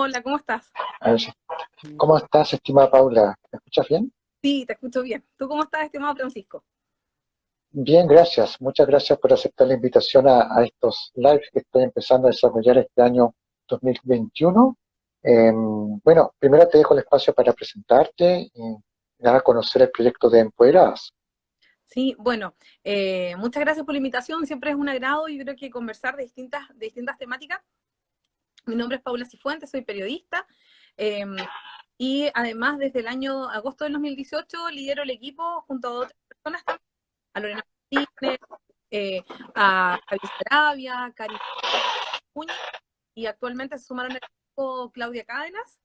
Hola, ¿cómo estás? A ver, ¿cómo estás, estimada Paula? ¿Me escuchas bien? Sí, te escucho bien. ¿Tú cómo estás, estimado Francisco? Bien, gracias. Muchas gracias por aceptar la invitación a estos lives que estoy empezando a desarrollar este año 2021. Bueno, primero te dejo el espacio para presentarte y dar a conocer el proyecto de Empoderadas. Sí, bueno, muchas gracias por la invitación. Siempre es un agrado, yo creo que conversar de distintas temáticas. Mi nombre es Paula Cifuentes, soy periodista. eh, y además, desde el año agosto del 2018, lidero el equipo junto a otras personas, a Lorena Martínez, eh, a Javier Sarabia, Cari Cuñi, y actualmente se sumaron al equipo Claudia Cádenas,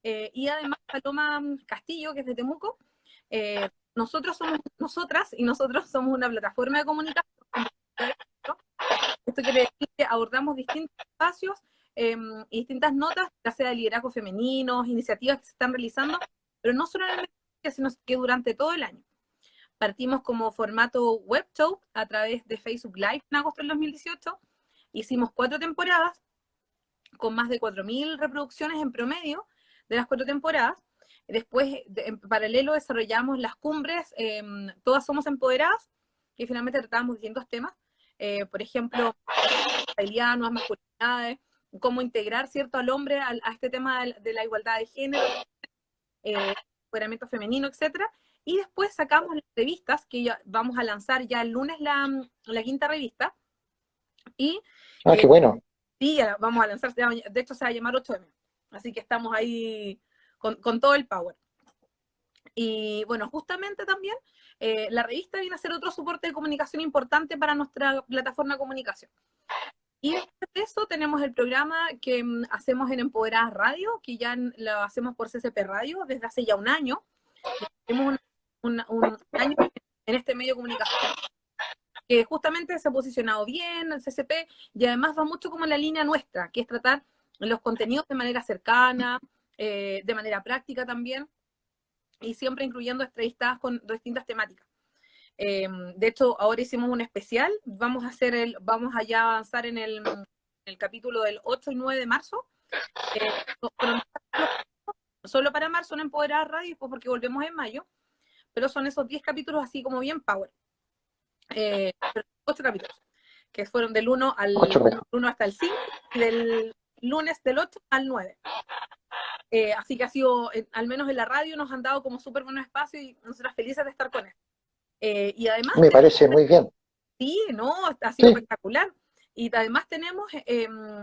y además Paloma Castillo, que es de Temuco. Nosotros somos nosotras y nosotros somos una plataforma de comunicación. Esto quiere decir que abordamos distintos espacios y distintas notas, ya sea de liderazgo femeninos, iniciativas que se están realizando, pero no solo en el mes, sino que durante todo el año. Partimos como formato web show a través de Facebook Live en agosto del 2018. Hicimos 4 temporadas con más de 4.000 reproducciones en promedio de las 4 temporadas. Después, en paralelo, desarrollamos las cumbres, Todas Somos Empoderadas, que finalmente tratábamos distintos temas. Por ejemplo, nuevas masculinidades, cómo integrar, ¿cierto?, al hombre a este tema de la igualdad de género, empoderamiento femenino, etcétera. Y después sacamos las revistas, que ya vamos a lanzar ya el lunes la quinta revista. Y Ah, eh, qué bueno. sí, vamos a lanzar, de hecho se va a llamar 8M. Así que estamos ahí con todo el power. Y bueno, justamente también la revista viene a ser otro soporte de comunicación importante para nuestra plataforma de comunicación. Y después de eso tenemos el programa que hacemos en Empoderadas Radio, que ya lo hacemos por CCP Radio desde hace ya un año. Tenemos un año en este medio de comunicación que justamente se ha posicionado bien, el CCP, y además va mucho como en la línea nuestra, que es tratar los contenidos de manera cercana, de manera práctica también, y siempre incluyendo entrevistas con distintas temáticas. De hecho, ahora hicimos un especial, vamos a ya avanzar en el capítulo del 8 y 9 de marzo, fueron solo para marzo en Empoderar Radio, después porque volvemos en mayo, pero son esos 10 capítulos así como bien power. 8 capítulos, que fueron del 1 Ocho al meses. 1 hasta el 5 y del lunes del 8 al 9. Así que ha sido, al menos en la radio, nos han dado como súper buenos espacios y nosotras felices de estar con él. Y además, Me parece muy bien. sí, no, ha sido Sí, espectacular. Y además tenemos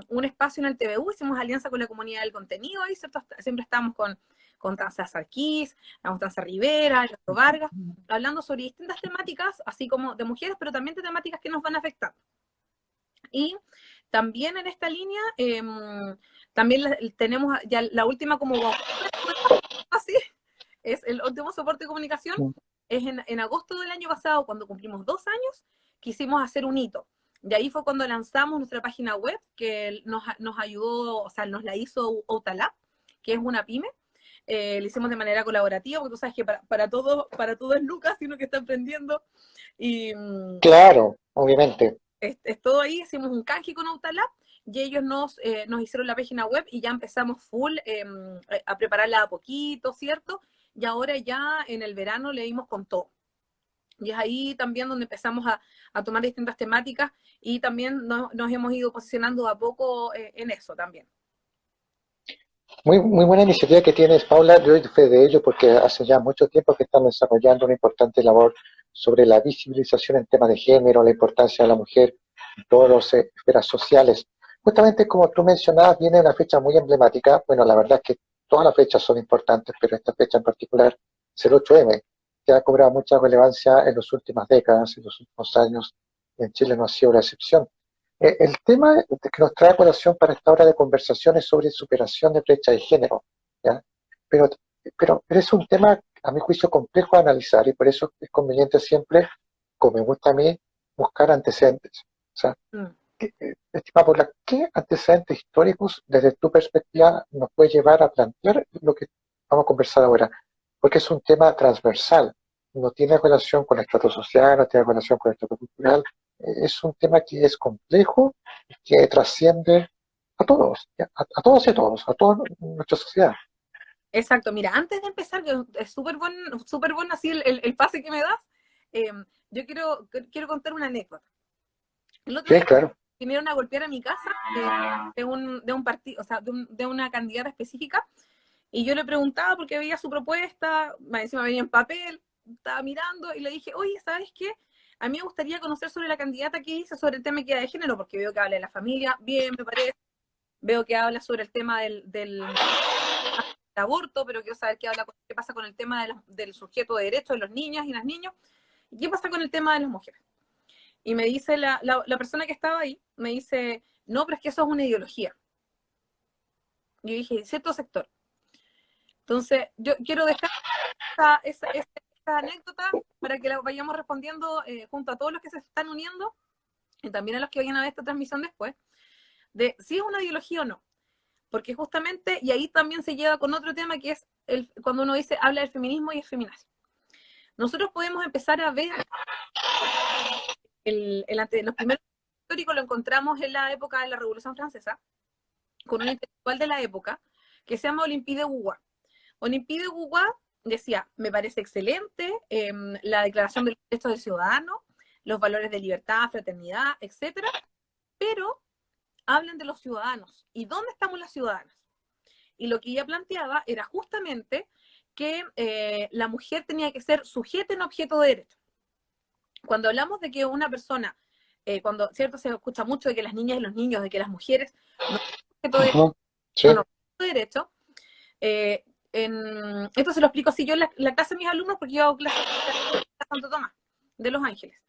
un espacio en el TVU, hicimos alianza con la comunidad del contenido, ahí ¿cierto? Siempre estamos con Tanza Sarkis, Tanza Rivera, Ernesto Vargas, hablando sobre distintas temáticas, así como de mujeres, pero también de temáticas que nos van a afectar. Y también en esta línea, también tenemos ya la última como así, es el último soporte de comunicación, es en agosto del año pasado, cuando cumplimos 2 años, quisimos hacer un hito. De ahí fue cuando lanzamos nuestra página web, que nos ayudó, o sea, nos la hizo Outalab, que es una pyme. Lo hicimos de manera colaborativa, porque tú sabes que para todo es Lucas, sino que está emprendiendo. Y claro, obviamente. es todo ahí, hicimos un canje con Outalab y ellos nos hicieron la página web y ya empezamos full a prepararla a poquito, ¿cierto? Y ahora ya en el verano le dimos con todo. Y es ahí también donde empezamos a tomar distintas temáticas y también nos hemos ido posicionando a poco en eso también. Muy, muy buena iniciativa que tienes, Paula. Yo doy fe de ello porque hace ya mucho tiempo que están desarrollando una importante labor sobre la visibilización en temas de género, la importancia de la mujer en todas las esferas sociales. Justamente como tú mencionabas, viene una fecha muy emblemática. Bueno, la verdad es que todas las fechas son importantes, pero esta fecha en particular es el 8M, que ha cobrado mucha relevancia en las últimas décadas, en los últimos años. En Chile no ha sido la excepción. El tema que nos trae a colación para esta hora de conversación es sobre superación de brecha de género, ¿ya? Pero, pero es un tema, a mi juicio, complejo de analizar y por eso es conveniente siempre, como me gusta a mí, buscar antecedentes. O sea, Mm. estimada Paula, ¿qué antecedentes históricos desde tu perspectiva nos puede llevar a plantear lo que vamos a conversar ahora? Porque es un tema transversal, no tiene relación con el estrato social, no tiene relación con el estrato cultural, es un tema que es complejo y que trasciende a todos, a todos y a todos, a toda nuestra sociedad. Exacto, mira, antes de empezar, que es súper bueno así el pase que me das, yo quiero contar una anécdota. El otro Sí, día claro. vinieron a golpear a mi casa de un partido, o sea, de una candidata específica, y yo le preguntaba porque veía su propuesta, encima venía en papel, estaba mirando y le dije, oye, ¿sabes qué? A mí me gustaría conocer sobre la candidata que dice sobre el tema de equidad de género, porque veo que habla de la familia, bien, me parece, veo que habla sobre el tema del aborto, pero quiero saber qué pasa con el tema del sujeto de derecho de los niños y las niñas, y qué pasa con el tema de las mujeres. Y me dice la persona que estaba ahí, me dice, no, pero es que eso es una ideología. Y yo dije, cierto sector. Entonces, yo quiero dejar esta anécdota para que la vayamos respondiendo junto a todos los que se están uniendo y también a los que vayan a ver esta transmisión después, de si es una ideología o no. Porque justamente, y ahí también se lleva con otro tema que es cuando uno habla del feminismo y el feminazi. Nosotros podemos empezar a ver los primeros históricos lo encontramos en la época de la Revolución Francesa, con un intelectual de la época que se llama Olympe de Gougois. Olympe de Gougois decía, me parece excelente la Declaración de los Derechos del Ciudadano, los valores de libertad, fraternidad, etcétera, pero hablan de los ciudadanos. ¿Y dónde estamos las ciudadanas? Y lo que ella planteaba era justamente que la mujer tenía que ser sujeta en objeto de derecho. Cuando hablamos de que una persona, cuando cierto se escucha mucho de que las niñas y los niños, de que las mujeres no son objeto de derecho, Sí. son objeto de derecho, esto se lo explico así yo en la clase de mis alumnos, porque yo hago clases en Santo Tomás, de Los Ángeles.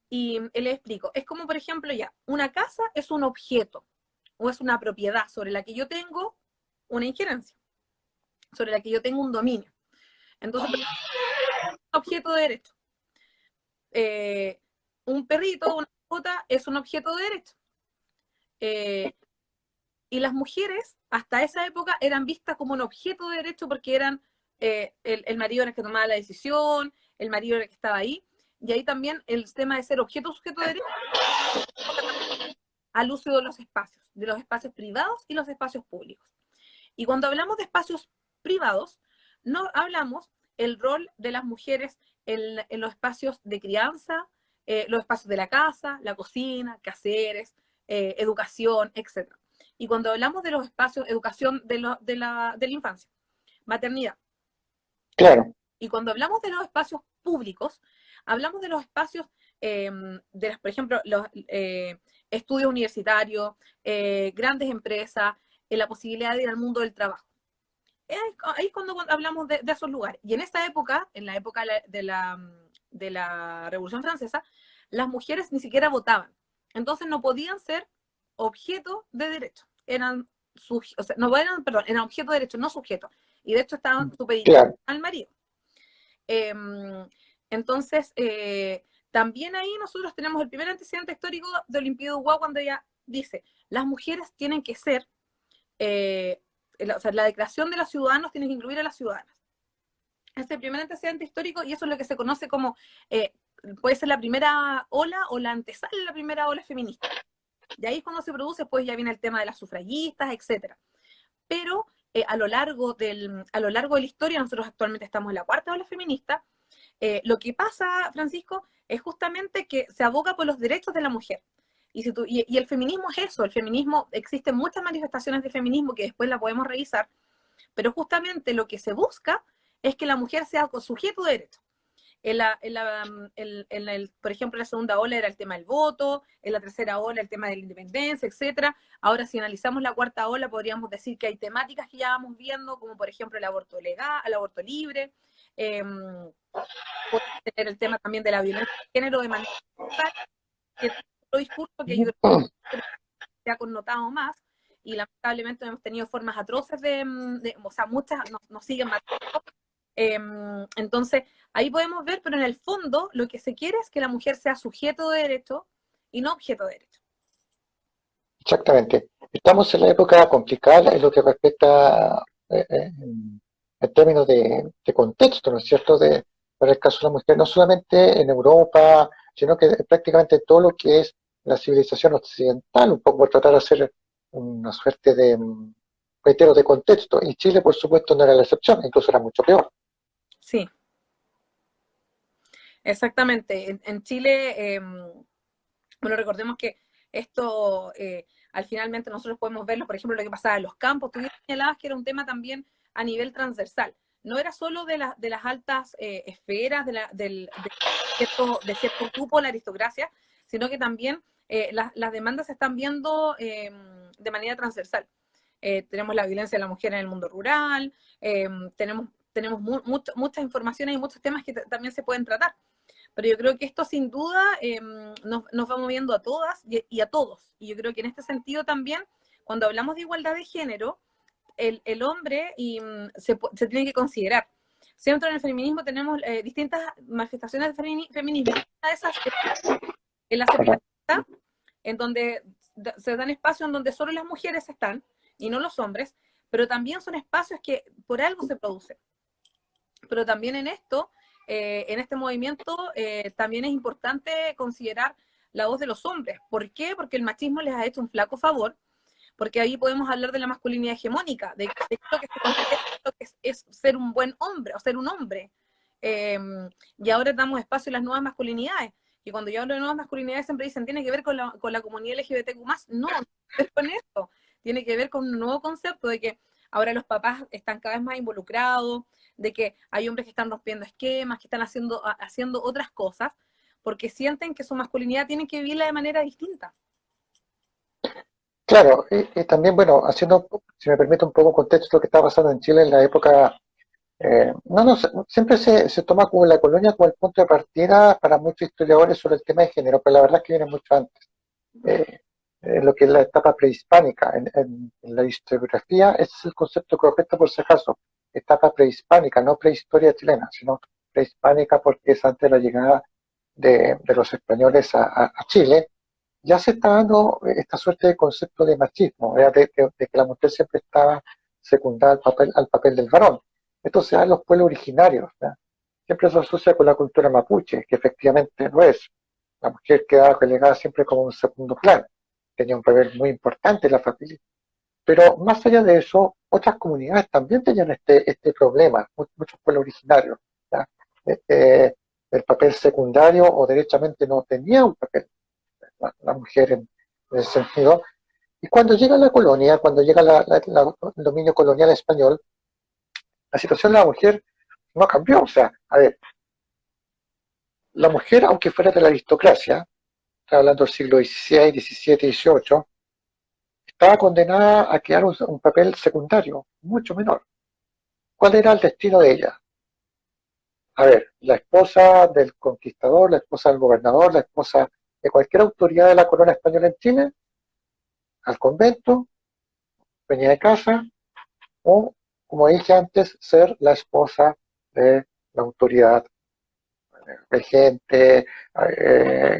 Y les explico, es como por ejemplo ya, una casa es un objeto, o es una propiedad sobre la que yo tengo una injerencia, sobre la que yo tengo un dominio. Entonces, un objeto de derecho. Un perrito, una mascota, es un objeto de derecho. Y las mujeres, hasta esa época, eran vistas como un objeto de derecho porque eran el marido era el que tomaba la decisión, el marido era el que estaba ahí, y ahí también el tema de ser objeto o sujeto de derecho al uso de los espacios privados y los espacios públicos. Y cuando hablamos de espacios privados, no hablamos el rol de las mujeres en los espacios de crianza, los espacios de la casa, la cocina, quehaceres, educación, etc. Y cuando hablamos de los espacios, educación de la infancia, maternidad. Claro. Y cuando hablamos de los espacios públicos, hablamos de los espacios, por ejemplo, los estudios universitarios, grandes empresas, la posibilidad de ir al mundo del trabajo. Ahí es cuando hablamos de esos lugares. Y en esa época, en la época de la Revolución Francesa, las mujeres ni siquiera votaban. Entonces no podían ser objeto de derecho. Eran objeto de derecho, no sujeto. Y de hecho estaban supeditados al marido. Entonces, también ahí nosotros tenemos el primer antecedente histórico de Olympe de Gougois cuando ella dice, las mujeres tienen que ser, la declaración de los ciudadanos tiene que incluir a las ciudadanas. Es el primer antecedente histórico y eso es lo que se conoce como, puede ser la primera ola o la antesala de la primera ola feminista. Y ahí es cuando se produce, pues ya viene el tema de las sufragistas, etc. Pero a lo largo de la historia, nosotros actualmente estamos en la cuarta ola feminista, lo que pasa, Francisco, es justamente que se aboga por los derechos de la mujer. Y el feminismo es eso, el feminismo, existen muchas manifestaciones de feminismo que después la podemos revisar, pero justamente lo que se busca es que la mujer sea sujeto de derecho. Por ejemplo, en la segunda ola era el tema del voto, en la tercera ola el tema de la independencia, etc. Ahora, si analizamos la cuarta ola, podríamos decir que hay temáticas que ya vamos viendo, como por ejemplo el aborto legal, el aborto libre, podemos tener el tema también de la violencia de género de manera que es otro discurso que yo creo que se ha connotado más, y lamentablemente hemos tenido formas atroces o sea, muchas nos siguen matando. Entonces, ahí podemos ver, pero en el fondo lo que se quiere es que la mujer sea sujeto de derecho y no objeto de derecho. Exactamente. Estamos en la época complicada en lo que respecta en términos de contexto, ¿no es cierto? Para el caso de la mujer, no solamente en Europa, sino que prácticamente todo lo que es la civilización occidental, un poco por tratar de hacer una suerte de, reitero, de contexto. Y Chile, por supuesto, no era la excepción, incluso era mucho peor. Sí, exactamente. En Chile, bueno, recordemos que esto, al finalmente nosotros podemos verlo, por ejemplo, lo que pasaba en los campos. Tú señalabas que era un tema también a nivel transversal. No era solo de las altas esferas, de cierto grupo, la aristocracia, sino que también las demandas se están viendo de manera transversal. Tenemos la violencia de la mujer en el mundo rural, tenemos muchas informaciones y muchos temas que también se pueden tratar. Pero yo creo que esto sin duda nos va moviendo a todas y a todos. Y yo creo que en este sentido también, cuando hablamos de igualdad de género, el hombre se tiene que considerar. Siempre en el feminismo tenemos distintas manifestaciones de feminismo. Una de esas es la separatista, en donde se dan espacios en donde solo las mujeres están y no los hombres, pero también son espacios que por algo se producen. Pero también en este movimiento, también es importante considerar la voz de los hombres. ¿Por qué? Porque el machismo les ha hecho un flaco favor, porque ahí podemos hablar de la masculinidad hegemónica, de lo que se considera es ser un buen hombre o ser un hombre. Y ahora damos espacio a las nuevas masculinidades. Y cuando yo hablo de nuevas masculinidades siempre dicen, tiene que ver con la comunidad LGBTQ+. No, no tiene que ver con eso. Tiene que ver con un nuevo concepto de que ahora los papás están cada vez más involucrados, de que hay hombres que están rompiendo esquemas, que están haciendo otras cosas, porque sienten que su masculinidad tienen que vivirla de manera distinta. Claro, y también, bueno, haciendo, si me permite un poco contexto, lo que estaba pasando en Chile en la época, no, siempre se toma como la colonia como el punto de partida para muchos historiadores sobre el tema de género, pero la verdad es que viene mucho antes. Eh, lo que es la etapa prehispánica, en la historiografía, ese es el concepto correcto por si acaso, etapa prehispánica, no prehistoria chilena, sino prehispánica porque es antes de la llegada de los españoles a Chile. Ya se está dando esta suerte de concepto de machismo, de que la mujer siempre estaba secundada al papel del varón. Esto se da en los pueblos originarios, ¿ya? Siempre se asocia con la cultura mapuche, que efectivamente no es. La mujer quedaba relegada siempre como un segundo plano, tenía un papel muy importante en la familia. Pero más allá de eso, otras comunidades también tenían este problema, muchos pueblos originarios, ¿ya? Eh, eh, el papel secundario o derechamente no tenía un papel la mujer en ese sentido. Y cuando llega la colonia, cuando llega el dominio colonial español, la situación de la mujer no cambió. O sea, a ver, la mujer, aunque fuera de la aristocracia, está hablando del siglo XVI, XVII, XVIII, estaba condenada a quedar un papel secundario, mucho menor. ¿Cuál era el destino de ella? A ver, la esposa del conquistador, la esposa del gobernador, la esposa de cualquier autoridad de la corona española en Chile, al convento, venía de casa, o, como dije antes, ser la esposa de la autoridad regente,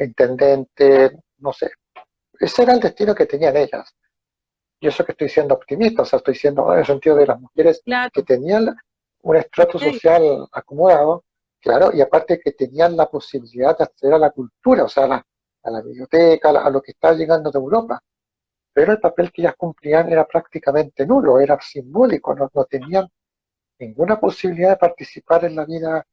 intendente, no sé. Ese era el destino que tenían ellas. Y eso que estoy siendo optimista, o sea, estoy siendo en el sentido de las mujeres que Claro. tenían un estrato social acomodado, claro, y aparte que tenían la posibilidad de acceder a la cultura, o sea, a la biblioteca, a lo que está llegando de Europa. Pero el papel que ellas cumplían era prácticamente nulo, era simbólico, no tenían ninguna posibilidad de participar en la vida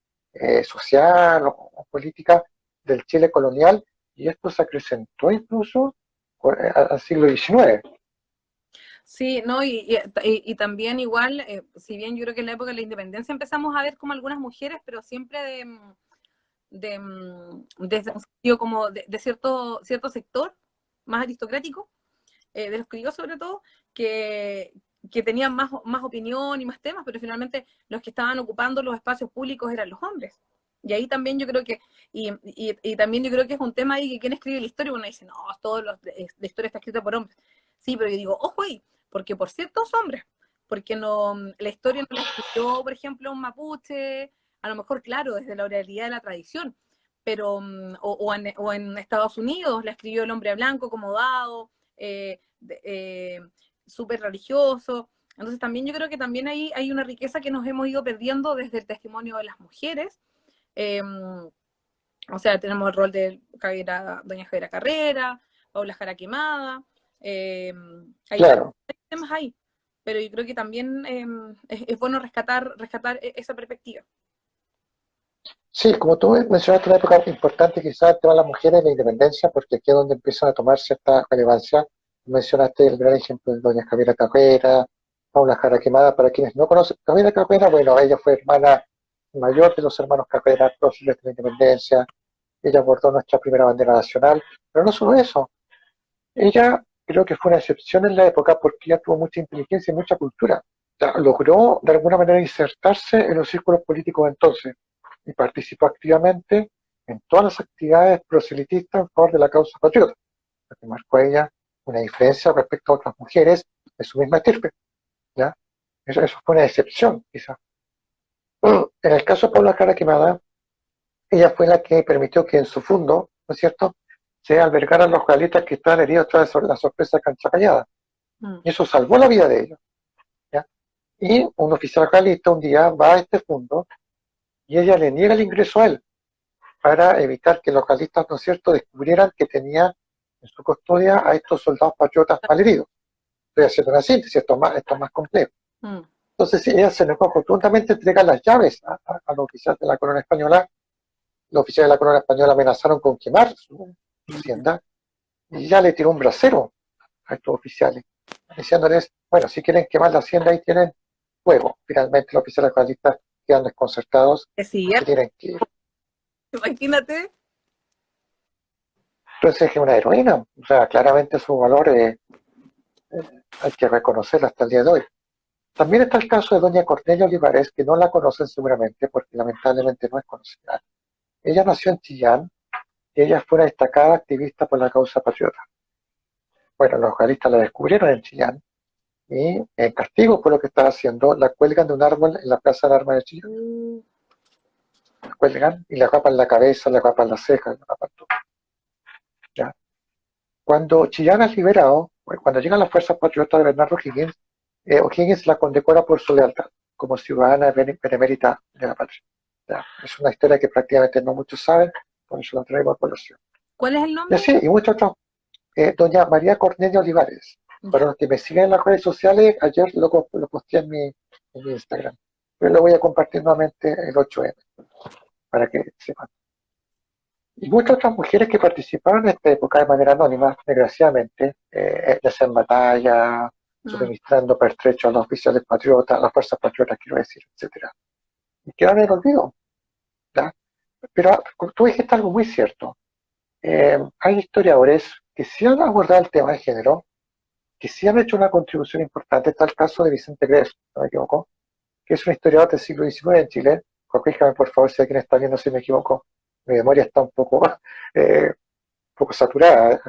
social o política del Chile colonial, y esto se acrecentó incluso al siglo XIX. Sí, no, y también igual, si bien yo creo que en la época de la independencia empezamos a ver como algunas mujeres, pero siempre desde un sentido como de cierto sector más aristocrático, de los críos sobre todo, que, que tenían más opinión y más temas, pero finalmente los que estaban ocupando los espacios públicos eran los hombres. Y ahí también yo creo que, y también yo creo que es un tema ahí que quien escribe la historia, uno dice, no, la historia está escrita por hombres. Sí, pero yo digo, ojo ahí, porque por ciertos hombres, porque no, la historia no la escribió, por ejemplo, un mapuche, a lo mejor, claro, desde la oralidad de la tradición, pero, o en Estados Unidos la escribió el hombre blanco, acomodado, súper religioso. Entonces también yo creo que también hay una riqueza que nos hemos ido perdiendo desde el testimonio de las mujeres. Eh, o sea, tenemos el rol de doña Javiera Carrera, Paula Jara Quemada, Eh, Claro. hay temas ahí, pero yo creo que también es bueno rescatar esa perspectiva. Sí, como tú mencionaste, una época importante quizás el tema de las mujeres, la independencia, porque aquí es donde empiezan a tomar cierta relevancia. Mencionaste el gran ejemplo de doña Javiera Carrera, Paula Jara Quemada, para quienes no conocen. Javiera Carrera, bueno, ella fue hermana mayor de los hermanos Carrera, próceres de la independencia. Ella bordó nuestra primera bandera nacional, pero no solo eso. Ella creo que fue una excepción en la época porque ella tuvo mucha inteligencia y mucha cultura. O sea, logró de alguna manera insertarse en los círculos políticos entonces y participó activamente en todas las actividades proselitistas en favor de la causa patriota, lo que marcó a ella una diferencia respecto a otras mujeres de su misma estirpe. ¿Ya? Eso fue una excepción, quizás. En el caso de Paula Cara Quemada, ella fue la que permitió que en su fondo, ¿no es cierto?, se albergaran los galetas que estaban heridos tras la sorpresa de Cancha Callada. Mm. Y eso salvó la vida de ellos. ¿Ya? Y un oficial realista un día va a este fondo y ella le niega el ingreso a él para evitar que los realistas, ¿no es cierto?, descubrieran que tenía en su custodia a estos soldados patriotas malheridos. Estoy haciendo una síntesis, esto es más complejo. Mm. Entonces ella se negó rotundamente a entregar las llaves a los oficiales de la corona española. Los oficiales de la corona española amenazaron con quemar su hacienda y ya le tiró un brasero a estos oficiales, diciéndoles, bueno, si quieren quemar la hacienda ahí tienen fuego. Finalmente los oficiales realistas quedan desconcertados Sí, porque tienen que ir. imagínate. Entonces es una heroína, o sea, claramente su valor hay que reconocerla hasta el día de hoy. También está el caso de doña Cornelia Olivares, que no la conocen seguramente porque lamentablemente no es conocida. Ella nació en Chillán y ella fue una destacada activista por la causa patriota. Bueno, los realistas la descubrieron en Chillán y en castigo por lo que estaba haciendo, la cuelgan de un árbol en la Plaza de Armas de Chillán. La cuelgan y le rapan la cabeza, le rapan las cejas, le rapan todo. ¿Ya? Cuando Chillán es liberado, cuando llegan las fuerzas patriotas de Bernardo O'Higgins, O'Higgins la condecora por su lealtad como ciudadana benemérita de la patria. ¿Ya? Es una historia que prácticamente no muchos saben, por eso la traigo a colación. ¿Cuál es el Y nombre? así, y muchos otros. Doña María Cornelia Olivares. Ya. Para los que me siguen en las redes sociales, ayer lo posteé en mi Instagram. Pero lo voy a compartir nuevamente el 8M, para que sepan. Y muchas otras mujeres que participaron en esta época de manera anónima, desgraciadamente, ya sea en batalla, Mm. suministrando pertrechos a los oficiales patriotas, a las fuerzas patriotas, quiero decir, etcétera. Y quedaron en el olvido. ¿Ya? Pero tú dijiste algo muy cierto. Hay historiadores que sí han abordado el tema de género, que sí han hecho una contribución importante. Está el caso de Vicente Gref, no me equivoco, que es un historiador del siglo XIX en Chile. Corríjame, por favor, si alguien está viendo si me equivoco. Mi memoria está un poco saturada.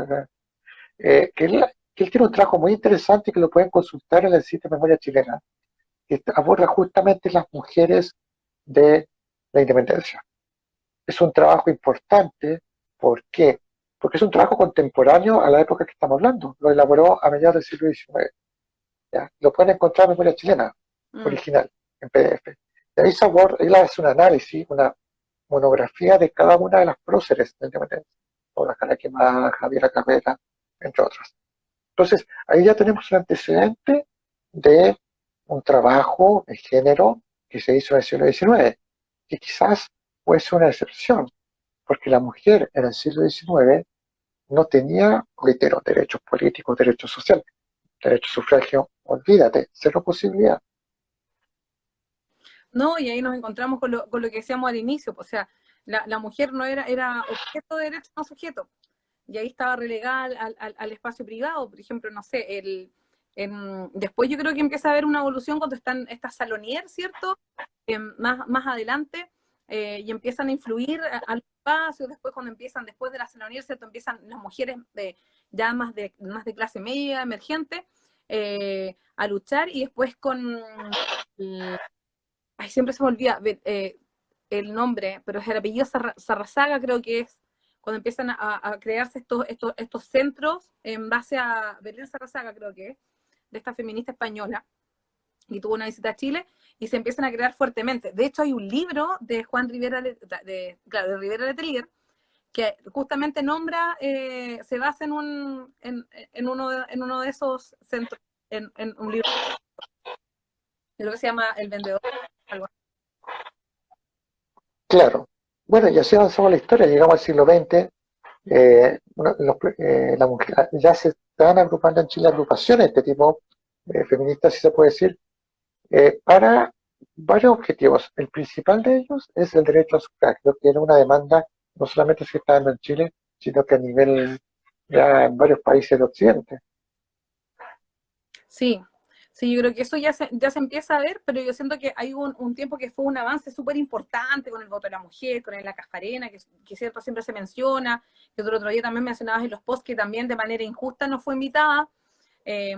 Que él tiene un trabajo muy interesante que lo pueden consultar en el sitio de Memoria Chilena, que aborda justamente las mujeres de la independencia. Es un trabajo importante. ¿Por qué? Porque es un trabajo contemporáneo a la época que estamos hablando. Lo elaboró a mediados del siglo XIX. ¿Ya? Lo pueden encontrar en Memoria Chilena, Mm. original, en PDF. Y ahí él hace un análisis, una monografía de cada una de las próceres de la independencia. Paula Jara Quemada, Javiera Carrera, entre otras. Entonces, ahí ya tenemos un antecedente de un trabajo de género que se hizo en el siglo XIX, que quizás puede ser una excepción, porque la mujer en el siglo XIX no tenía, reitero, derechos políticos, derechos sociales, derecho a sufragio, olvídate, cero posibilidad. No, y ahí nos encontramos con lo que decíamos al inicio, o sea, la mujer no era objeto de derecho, no sujeto. Y ahí estaba relegada al espacio privado, por ejemplo, no sé, después yo creo que empieza a haber una evolución cuando están estas saloniers, ¿cierto? Más adelante, y empiezan a influir al espacio, después cuando empiezan, después de la salonier, ¿cierto? Empiezan las mujeres ya más de clase media, emergente, a luchar, y después ay, siempre se me olvida el nombre, pero es el apellido Sarrazaga, creo que es, cuando empiezan a crearse estos centros en base a Belén Sarrazaga, creo que es, de esta feminista española, y tuvo una visita a Chile, y se empiezan a crear fuertemente. De hecho, hay un libro de Juan Rivera, claro, de Rivera Letelier, que justamente nombra, se basa en uno de esos centros, en un libro, lo que se llama El Vendedor, algo así. Claro. Bueno, y así avanzamos la historia, llegamos al siglo XX, la mujer, ya se están agrupando en Chile agrupaciones de este tipo, feministas, si se puede decir, para varios objetivos. El principal de ellos es el derecho al sufragio, que era una demanda no solamente se está dando en Chile, sino que a nivel ya en varios países de Occidente. Sí, sí, yo creo que eso ya se empieza a ver, pero yo siento que hay un tiempo que fue un avance súper importante con el voto de la mujer, con la Cafarena, que cierto siempre se menciona, que otro día también mencionabas en los posts que también de manera injusta no fue invitada, eh,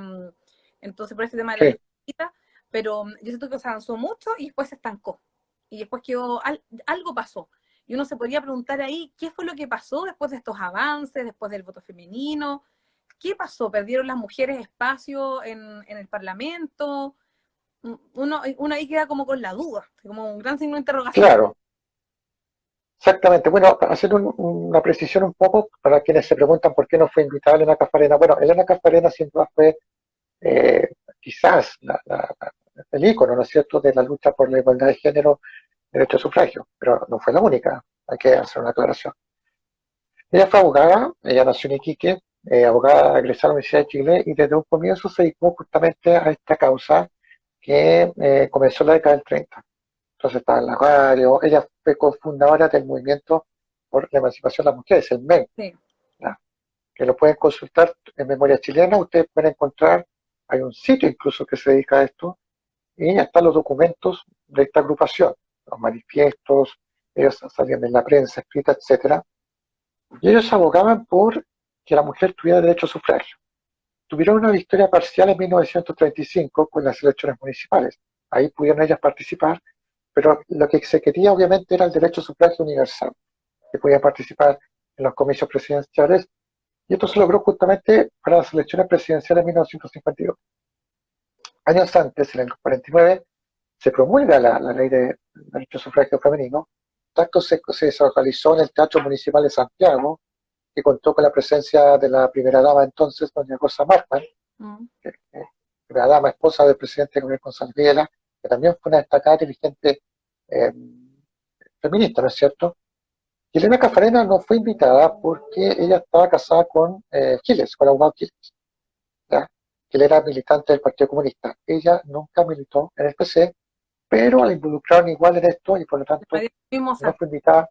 entonces por este tema de la Sí, lista, pero yo siento que se avanzó mucho y después se estancó, y después quedó, algo pasó. Y uno se podría preguntar ahí, ¿qué fue lo que pasó después de estos avances, después del voto femenino? ¿Qué pasó? ¿Perdieron las mujeres espacio en el Parlamento? Uno ahí queda como con la duda, como un gran signo de interrogación. claro, exactamente. Bueno, para hacer una precisión un poco para quienes se preguntan por qué no fue invitada Elena Cafarena. Bueno, Elena Cafarena sin duda fue eh, quizás el ícono, ¿no es cierto?, de la lucha por la igualdad de género, derecho a sufragio, pero no fue la única, hay que hacer una aclaración. Ella fue abogada, ella nació en Iquique, abogada egresada de la Universidad de Chile y desde un comienzo se dedicó justamente a esta causa que comenzó en la década del 30. Entonces estaba en la radio, ella fue cofundadora del movimiento por la emancipación de las mujeres, el MEM, Sí, ¿ya? Que lo pueden consultar en Memoria Chilena, ustedes pueden encontrar, hay un sitio incluso que se dedica a esto, y ya están los documentos de esta agrupación, los manifiestos, ellos salían en la prensa escrita, etcétera, y ellos abogaban por que la mujer tuviera derecho a sufragio. Tuvieron una victoria parcial en 1935 con las elecciones municipales. Ahí pudieron ellas participar, pero lo que se quería obviamente era el derecho a sufragio universal, que podían participar en los comicios presidenciales, y esto se logró justamente para las elecciones presidenciales de 1952. Años antes, en el 49, se promulga la ley de derecho a sufragio femenino. Tanto se realizó en el Teatro Municipal de Santiago, que contó con la presencia de la primera dama entonces, doña Rosa Markman, mm, primera dama, esposa del presidente Gabriel González Videla, que también fue una destacada dirigente eh, feminista, ¿no es cierto? Y Elena Cafarena no fue invitada porque ella estaba casada con Giles, con el abogado Giles, ¿ya? Que él era militante del Partido Comunista. Ella nunca militó en el PC, pero la involucraron igual en esto y por lo tanto mismo no fue invitada,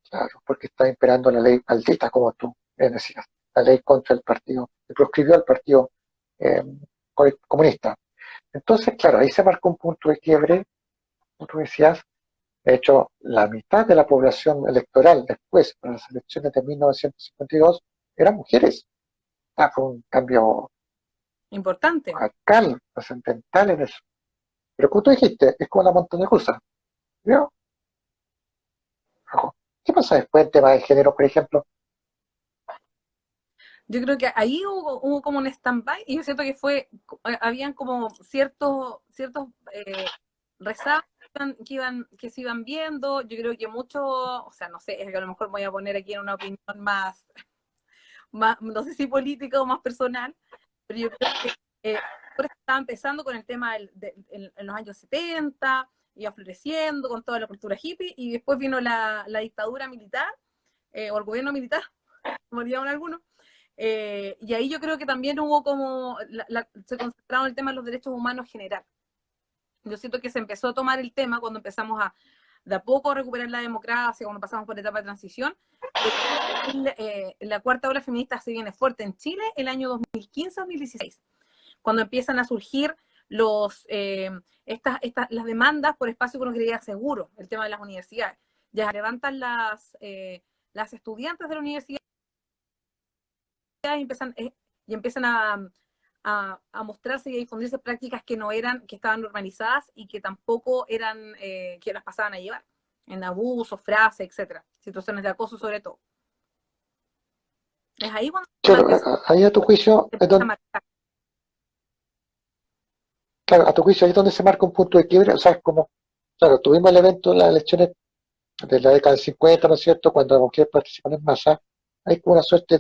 claro, porque está imperando la ley maldita, como tú decías, la ley contra el partido, que proscribió al partido eh, comunista. Entonces, claro, ahí se marcó un punto de quiebre, como tú decías. De hecho, la mitad de la población electoral después, para las elecciones de 1952, eran mujeres. Ah, fue un cambio importante. radical, trascendental en eso. Pero como tú dijiste, es como la montaña rusa. ¿Vio? ¿Qué pasa después en tema de género, por ejemplo? Yo creo que ahí hubo como un stand-by y yo siento que habían como ciertos rezagos que se iban viendo. Yo creo que mucho, o sea, no sé, es que a lo mejor me voy a poner aquí en una opinión más, no sé si política o más personal, pero yo creo que estaba empezando con el tema en los años 70, iba floreciendo con toda la cultura hippie, y después vino la dictadura militar, o el gobierno militar, como dirían algunos, y ahí yo creo que también hubo como, se concentraron el tema de los derechos humanos en general. Yo siento que se empezó a tomar el tema cuando empezamos de a poco a recuperar la democracia, cuando pasamos por la etapa de transición, pero la cuarta ola feminista se viene fuerte en Chile el año 2015-2016, cuando empiezan a surgir las demandas por espacio con seguridad seguro, el tema de las universidades. Ya levantan las estudiantes de la universidad y empiezan a mostrarse y a difundirse prácticas que no eran, que estaban normalizadas y que tampoco eran, que las pasaban a llevar, en abusos, frases, etcétera, situaciones de acoso sobre todo. Es ahí cuando el tema Claro, empieza ahí a tu juicio es a donde, marcar. claro, a tu juicio ahí es donde se marca un punto de quiebre, o sea, es como, claro, tuvimos el evento, las elecciones de la década del 50, ¿no es cierto?, cuando las mujeres participan en masa, hay como una suerte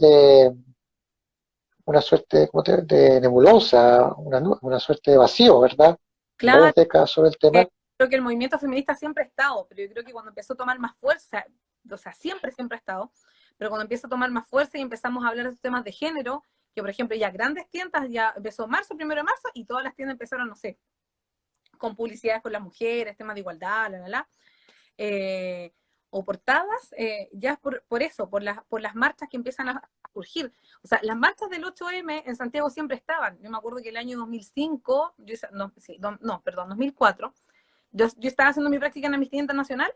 como de nebulosa, una suerte de vacío, ¿verdad? En Claro, varias décadas sobre el tema. creo que el movimiento feminista siempre ha estado, pero yo creo que cuando empezó a tomar más fuerza, o sea, siempre ha estado, pero cuando empieza a tomar más fuerza y empezamos a hablar de estos temas de género, que por ejemplo ya grandes tiendas, ya empezó marzo, 1 de marzo, y todas las tiendas empezaron, no sé, con publicidades con las mujeres, temas de igualdad, eh, o portadas, ya es por eso, por las marchas que empiezan a surgir. O sea, las marchas del 8M en Santiago siempre estaban. Yo me acuerdo que el año 2005, no, sí, no, perdón, 2004, yo estaba haciendo mi práctica en Amnistía Internacional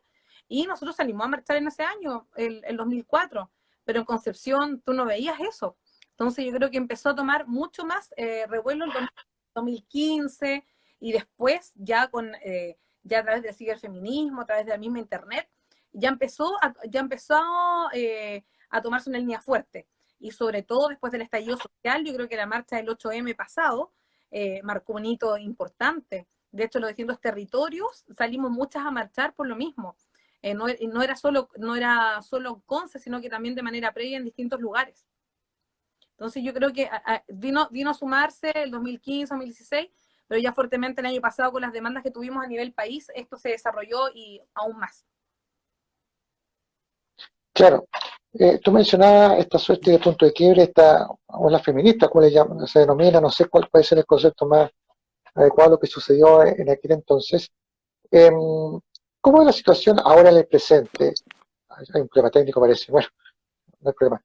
y nosotros salimos a marchar en ese año, el 2004, pero en Concepción tú no veías eso. Entonces yo creo que empezó a tomar mucho más revuelo el 2015 y después ya a través del ciberfeminismo, a través de la misma internet, ya empezó a tomarse una línea fuerte. Y sobre todo después del estallido social, yo creo que la marcha del 8M pasado marcó un hito importante. De hecho, los distintos territorios salimos muchas a marchar por lo mismo. No era solo Conce, sino que también de manera previa en distintos lugares. Entonces yo creo que vino a sumarse el 2015, 2016, pero ya fuertemente el año pasado con las demandas que tuvimos a nivel país, esto se desarrolló y aún más. Claro, tú mencionabas esta suerte de punto de quiebre, esta ola feminista, ¿cómo le llaman? Se denomina, no sé cuál puede ser el concepto más adecuado a lo que sucedió en aquel entonces. Em, ¿Cómo es la situación ahora en el presente? Hay un problema técnico, parece. Bueno, no hay problema.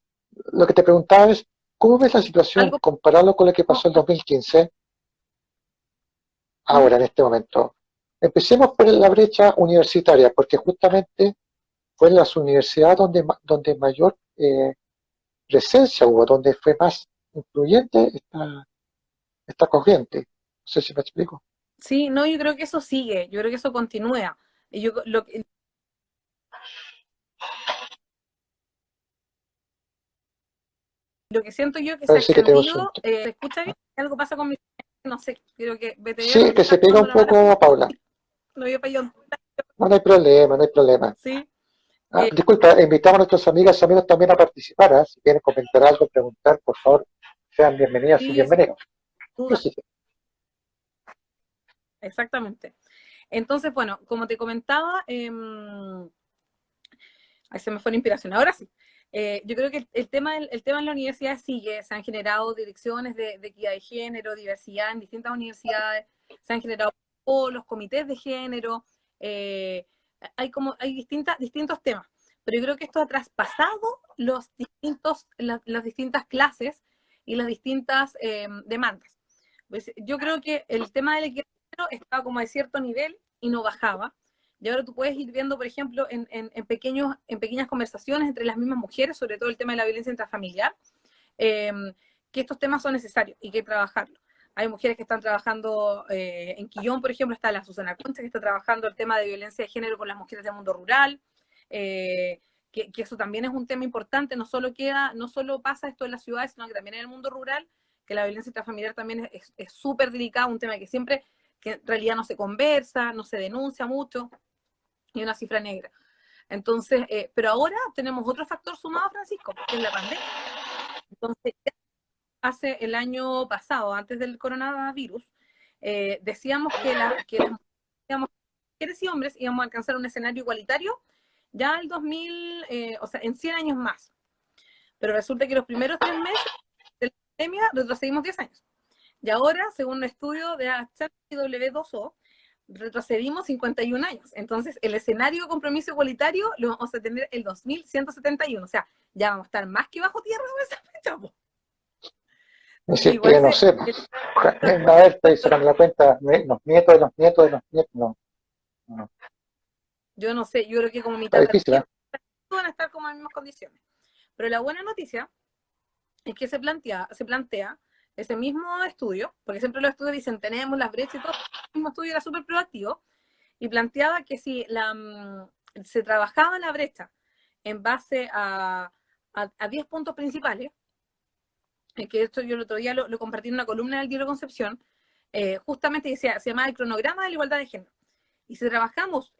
Lo que te preguntaba es, ¿cómo ves la situación Algo, compararlo con lo que pasó en 2015, ¿Mm? ahora, en este momento? Empecemos por la brecha universitaria, porque justamente fue en las universidades donde mayor presencia hubo, donde fue más influyente esta corriente. No sé si me explico. Sí, no, yo creo que eso sigue, yo creo que eso continúa. Y lo que siento yo que se ha Parece que tenemos extendido, ¿se escucha bien? Algo pasa con mi, no sé, creo que BTR Sí, me que está se pega dando un la mala poco, señal, Paula. no había pedido, No, no hay problema, no hay problema. sí. Ah, disculpa, invitamos a nuestras amigas y amigos también a participar. ¿Ah? Si quieren comentar algo, preguntar, por favor, sean bienvenidas y Sí, sin bienvenidos. duda, Prosigue. exactamente. Entonces, bueno, como te comentaba, ahí se me fue la inspiración. Ahora sí. Yo creo que el tema en la universidad sigue, se han generado direcciones de equidad de género, diversidad en distintas universidades, se han generado los comités de género, eh, hay distintos temas, pero yo creo que esto ha traspasado las distintas clases y las distintas demandas. Pues yo creo que el tema del equidad de género estaba como a cierto nivel y no bajaba, y ahora tú puedes ir viendo, por ejemplo, en pequeñas conversaciones entre las mismas mujeres, sobre todo el tema de la violencia intrafamiliar, eh, que estos temas son necesarios y que hay que trabajarlo. Hay mujeres que están trabajando en Quillón, por ejemplo, está la Susana Concha, que está trabajando el tema de violencia de género con las mujeres del mundo rural, que eso también es un tema importante, no solo pasa esto en las ciudades, sino que también en el mundo rural, que la violencia intrafamiliar también es súper delicado, un tema que en realidad no se conversa, no se denuncia mucho, y una cifra negra. Entonces, pero ahora tenemos otro factor sumado, Francisco, que es la pandemia. Entonces, hace el año pasado, antes del coronavirus, decíamos que las mujeres y hombres íbamos a alcanzar un escenario igualitario ya el 2000, o sea, en 100 años más. Pero resulta que los primeros 3 meses de la pandemia retrocedimos 10 años. Y ahora, según un estudio de HW2O, retrocedimos 51 años. Entonces, el escenario de compromiso igualitario lo vamos a tener el 2171. O sea, ya vamos a estar más que bajo tierra en esa fecha. Es Entonces, decir, igual que no sé, a ver, estoy sacando la cuenta, los nietos de los nietos de los nietos, no, no, yo no sé, yo creo que como mi está difícil, ¿eh? tataranietos van a estar como en las mismas condiciones. Pero la buena noticia es que se plantea ese mismo estudio, porque siempre los estudios dicen tenemos las brechas y todo, el mismo estudio era súper proactivo, y planteaba que si se trabajaba la brecha en base a 10 puntos principales, que esto yo el otro día lo compartí en una columna del diario Concepción, justamente decía, se llama el cronograma de la igualdad de género. Y si trabajamos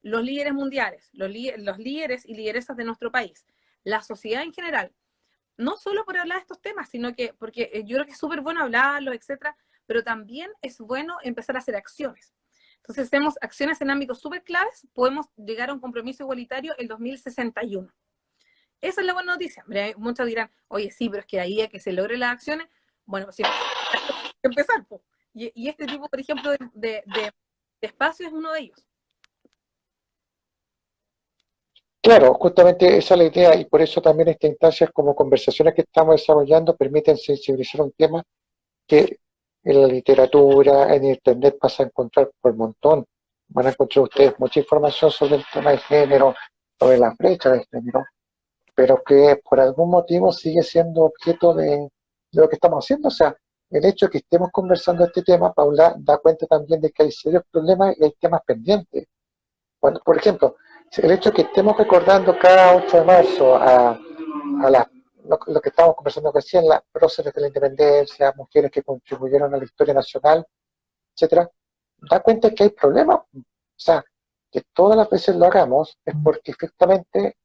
los líderes mundiales, los líderes y lideresas de nuestro país, la sociedad en general, no solo por hablar de estos temas, sino que, porque yo creo que es súper bueno hablarlo, etcétera, pero también es bueno empezar a hacer acciones. Entonces, hacemos acciones en ámbitos súper claves, podemos llegar a un compromiso igualitario en 2061. Esa es la buena noticia. Muchos dirán, oye, sí, pero es que ahí a que se logren las acciones, bueno, pues sí, hay que empezar. Po. Y este tipo, por ejemplo, de espacio es uno de ellos. Claro, justamente esa es la idea y por eso también estas instancias como conversaciones que estamos desarrollando permiten sensibilizar un tema que en la literatura, en internet vas a encontrar por montón. Van a encontrar ustedes mucha información sobre el tema de género, sobre la brecha de género, pero que por algún motivo sigue siendo objeto de lo que estamos haciendo. O sea, el hecho de que estemos conversando este tema, Paula, da cuenta también de que hay serios problemas y hay temas pendientes. Bueno, por ejemplo, el hecho de que estemos recordando cada 8 de marzo lo que estábamos conversando recién, las próceres de la independencia, mujeres que contribuyeron a la historia nacional, etcétera, da cuenta que hay problemas. O sea, que todas las veces lo hagamos es porque efectivamente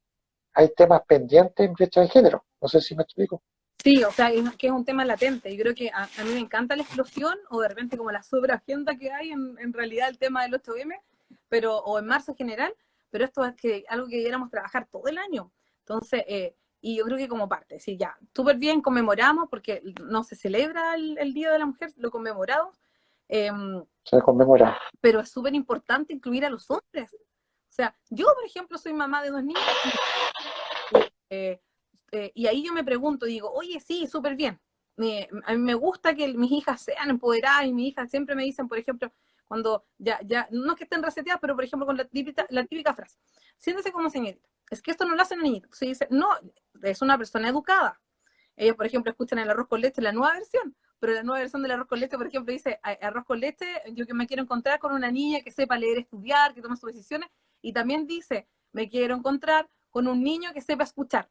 hay temas pendientes en brecha de género. No sé si me explico. Sí, o sea, que es un tema latente. Yo creo que a mí me encanta la explosión o de repente como la sobreagenda que hay en realidad el tema del 8M, pero, o en marzo en general, pero esto es que algo que debiéramos trabajar todo el año. Entonces, y yo creo que como parte, sí, ya, súper bien, conmemoramos, porque no se celebra el Día de la Mujer, lo conmemoramos, eh, Se conmemora. pero es súper importante incluir a los hombres. O sea, yo, por ejemplo, soy mamá de 2 niños y ahí yo me pregunto, digo, oye, sí, súper bien. A mí me gusta que mis hijas sean empoderadas y mis hijas siempre me dicen, por ejemplo, cuando ya, no es que estén reseteadas, pero por ejemplo con la típica frase, siéntese como señorita. Es que esto no lo hacen niñitos. Se dice, no, es una persona educada. Ellos, por ejemplo, escuchan el arroz con leche, la nueva versión, pero la nueva versión del arroz con leche, por ejemplo, dice, arroz con leche, yo que me quiero encontrar con una niña que sepa leer, estudiar, que tome sus decisiones, y también dice, me quiero encontrar con un niño que sepa escuchar.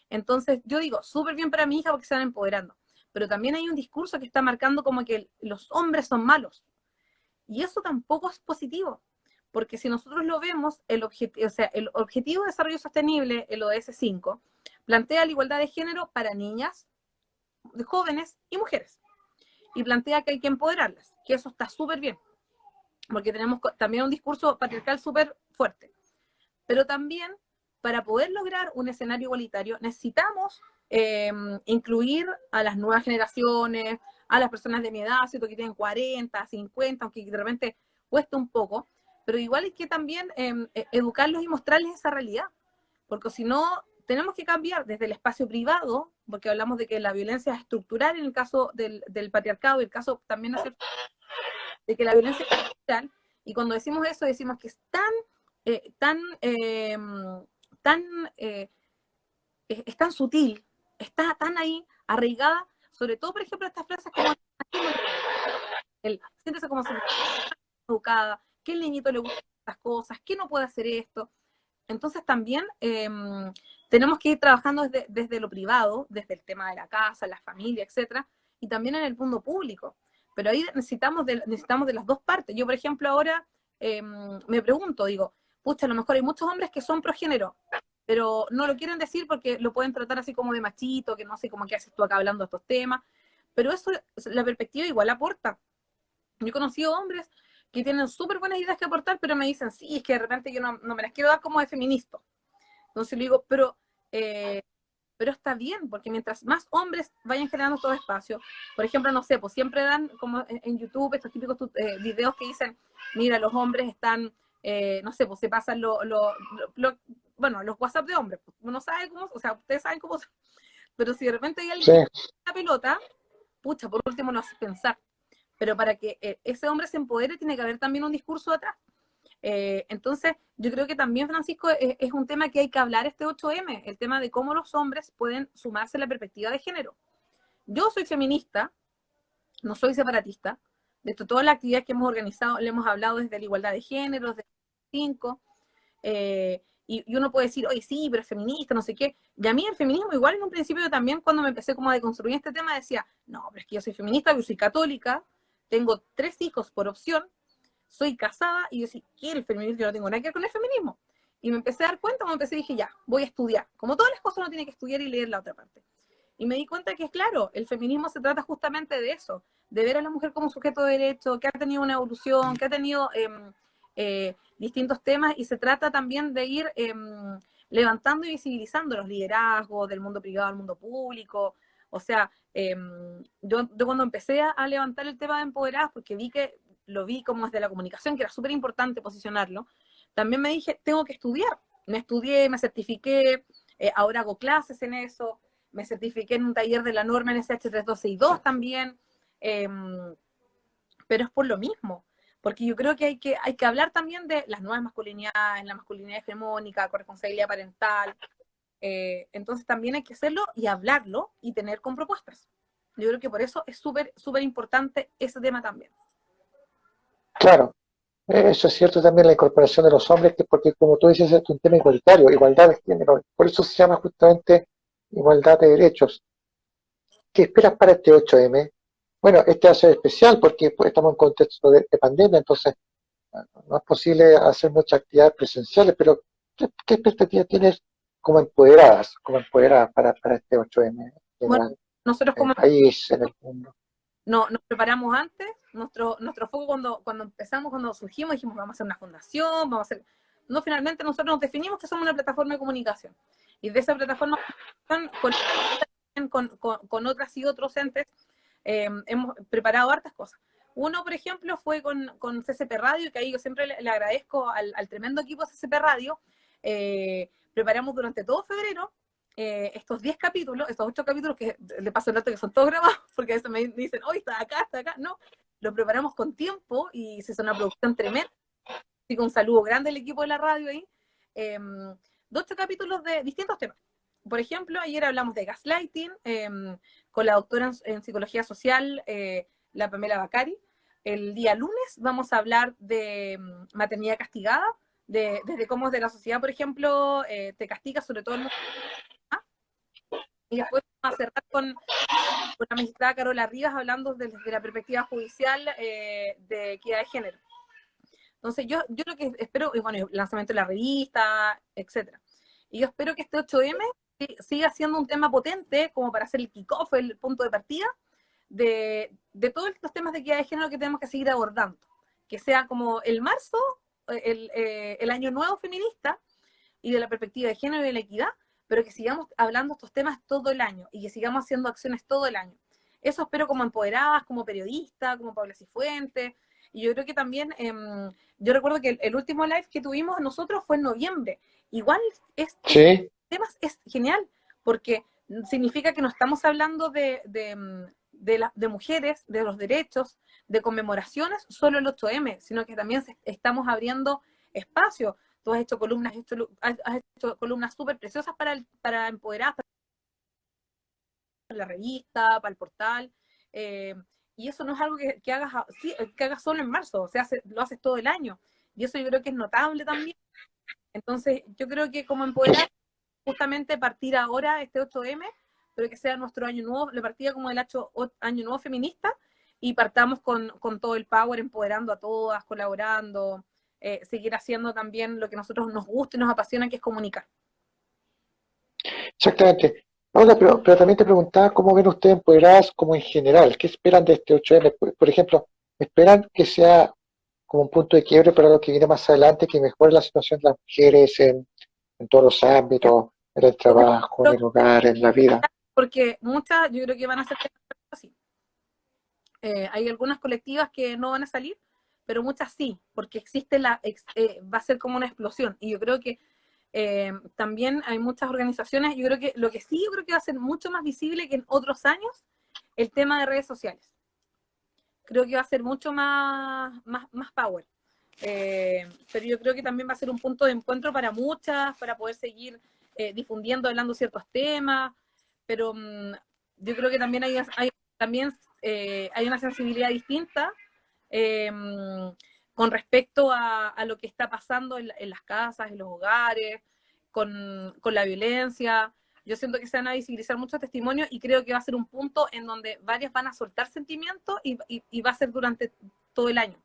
Entonces, yo digo, súper bien para mi hija porque se van empoderando. Pero también hay un discurso que está marcando como que los hombres son malos. Y eso tampoco es positivo. Porque si nosotros lo vemos, el Objetivo de Desarrollo Sostenible, el ODS 5, plantea la igualdad de género para niñas, jóvenes y mujeres. Y plantea que hay que empoderarlas, que eso está súper bien. Porque tenemos también un discurso patriarcal súper fuerte. Pero también para poder lograr un escenario igualitario necesitamos incluir a las nuevas generaciones, a las personas de mi edad, ¿cierto? Que tienen 40, 50, aunque de repente cuesta un poco, pero igual hay que también educarlos y mostrarles esa realidad, porque si no, tenemos que cambiar desde el espacio privado, porque hablamos de que la violencia es estructural en el caso del patriarcado y el caso también de que la violencia es estructural, y cuando decimos eso decimos que es tan es tan sutil, está tan ahí arraigada, sobre todo, por ejemplo, estas frases como el siéntese como si educada, que el niñito le gustan estas cosas, que no puede hacer esto. Entonces también tenemos que ir trabajando desde lo privado, desde el tema de la casa, la familia, etcétera, y también en el mundo público. Pero ahí necesitamos de las dos partes. Yo, por ejemplo, ahora me pregunto, digo, pucha, a lo mejor hay muchos hombres que son progénero, pero no lo quieren decir porque lo pueden tratar así como de machito, que no sé cómo que haces tú acá hablando de estos temas, pero eso, la perspectiva igual aporta. Yo he conocido hombres que tienen súper buenas ideas que aportar, pero me dicen, sí, es que de repente yo no me las quiero dar como de feminista. Entonces le digo, pero está bien, porque mientras más hombres vayan generando todo espacio, por ejemplo, no sé, pues siempre dan como en YouTube estos típicos videos que dicen, mira, los hombres están, no sé, pues se pasan bueno, los WhatsApp de hombres, pues, uno sabe cómo, o sea, ustedes saben cómo, pero si de repente hay alguien Sí, que tiene la pelota, pucha, por último lo hace pensar, pero para que ese hombre se empodere tiene que haber también un discurso atrás. Entonces, yo creo que también, Francisco, es un tema que hay que hablar este 8M, el tema de cómo los hombres pueden sumarse a la perspectiva de género. Yo soy feminista, no soy separatista, de todas las actividades que hemos organizado, le hemos hablado desde la igualdad de género, desde el 5, y uno puede decir, oye, sí, pero es feminista, no sé qué. Y a mí el feminismo, igual en un principio también, cuando me empecé como a deconstruir este tema, decía, no, pero es que yo soy feminista, yo soy católica, tengo 3 hijos por opción, soy casada, y yo decía, ¿qué es el feminismo? Yo no tengo nada que ver con el feminismo. Y me empecé a dar cuenta, me empecé y dije, ya, voy a estudiar. Como todas las cosas uno tiene que estudiar y leer la otra parte. Y me di cuenta que, claro, el feminismo se trata justamente de eso, de ver a la mujer como sujeto de derecho, que ha tenido una evolución, que ha tenido distintos temas, y se trata también de ir levantando y visibilizando los liderazgos del mundo privado al mundo público. O sea, yo cuando empecé a levantar el tema de empoderadas, porque lo vi como desde la comunicación, que era súper importante posicionarlo, también me dije, tengo que estudiar. Me estudié, me certifiqué, ahora hago clases en eso, me certifiqué en un taller de la norma NSH 3262 también, eh, pero es por lo mismo, porque yo creo que hay que hablar también de las nuevas masculinidades, la masculinidad hegemónica, corresponsabilidad parental, entonces también hay que hacerlo y hablarlo y tener con propuestas. Yo creo que por eso es súper, súper importante ese tema también. Claro, eso es cierto también la incorporación de los hombres, que porque como tú dices, es un tema igualitario, igualdad de género, por eso se llama justamente igualdad de derechos. ¿Qué esperas para este 8M? Bueno, este va a ser especial porque pues, estamos en contexto de pandemia, entonces no es posible hacer muchas actividades presenciales, pero ¿qué expectativas tienes como empoderadas para este 8M en Bueno, general, nosotros en el como país, en el mundo? no, nos preparamos antes, nuestro foco cuando empezamos, cuando surgimos, dijimos, vamos a hacer una fundación, vamos a hacer... No, finalmente nosotros nos definimos que somos una plataforma de comunicación. Y de esa plataforma con otras y otros entes, hemos preparado hartas cosas. Uno, por ejemplo, fue con CCP Radio, que ahí yo siempre le agradezco al tremendo equipo de CCP Radio. Preparamos durante todo febrero estos 10 capítulos, estos 8 capítulos, que le paso el dato que son todos grabados, porque a veces me dicen, hoy está acá, no, lo preparamos con tiempo y se hizo una producción tremenda, así que un saludo grande al equipo de la radio ahí. 8 capítulos de distintos temas. Por ejemplo, ayer hablamos de gaslighting con la doctora en psicología social, la Pamela Bacari. El día lunes vamos a hablar de maternidad castigada, desde cómo de la sociedad, por ejemplo, te castiga, sobre todo el mundo. Y después vamos a cerrar con la magistrada Carola Rivas hablando desde la perspectiva judicial de equidad de género. Entonces yo lo que espero, y bueno, el lanzamiento de la revista, etcétera. Y yo espero que este 8M siga siendo un tema potente como para hacer el kickoff, el punto de partida de todos los temas de equidad de género que tenemos que seguir abordando. Que sea como el marzo, el año nuevo feminista, y de la perspectiva de género y de la equidad, pero que sigamos hablando estos temas todo el año y que sigamos haciendo acciones todo el año. Eso espero como empoderadas, como periodista, como Paula Cifuentes. Y yo creo que también, yo recuerdo que el último live que tuvimos nosotros fue en noviembre. Igual Sí, temas es genial, porque significa que no estamos hablando de mujeres, de los derechos, de conmemoraciones, solo el 8M, sino que también estamos abriendo espacio. Tú has hecho columnas súper preciosas para empoderar, para la revista, para el portal, y eso no es algo que hagas, sí, que hagas solo en marzo, lo haces todo el año, y eso yo creo que es notable también. Entonces, yo creo que como empoderar, justamente partir ahora este 8M, pero que sea nuestro año nuevo, la partida como el año nuevo feminista, y partamos con todo el power, empoderando a todas, colaborando, seguir haciendo también lo que a nosotros nos gusta y nos apasiona, que es comunicar. exactamente. Ahora, pero también te preguntaba cómo ven ustedes empoderadas como en general, ¿qué esperan de este 8M? Por ejemplo, ¿esperan que sea como un punto de quiebre para lo que viene más adelante, que mejore la situación de las mujeres en todos los ámbitos, en el Yo trabajo, en creo el hogar, en la vida? porque muchas, yo creo que van a ser así. Hay algunas colectivas que no van a salir, pero muchas sí, porque existe va a ser como una explosión. Y yo creo que también hay muchas organizaciones, yo creo que lo que sí, yo creo que va a ser mucho más visible que en otros años, el tema de redes sociales. Creo que va a ser mucho más power. Pero yo creo que también va a ser un punto de encuentro para muchas, para poder seguir difundiendo, hablando ciertos temas, pero yo creo que también hay una sensibilidad distinta eh, con respecto a lo que está pasando en las casas, en los hogares, con la violencia. Yo siento que se van a visibilizar muchos testimonios y creo que va a ser un punto en donde varias van a soltar sentimientos y va a ser durante todo el año.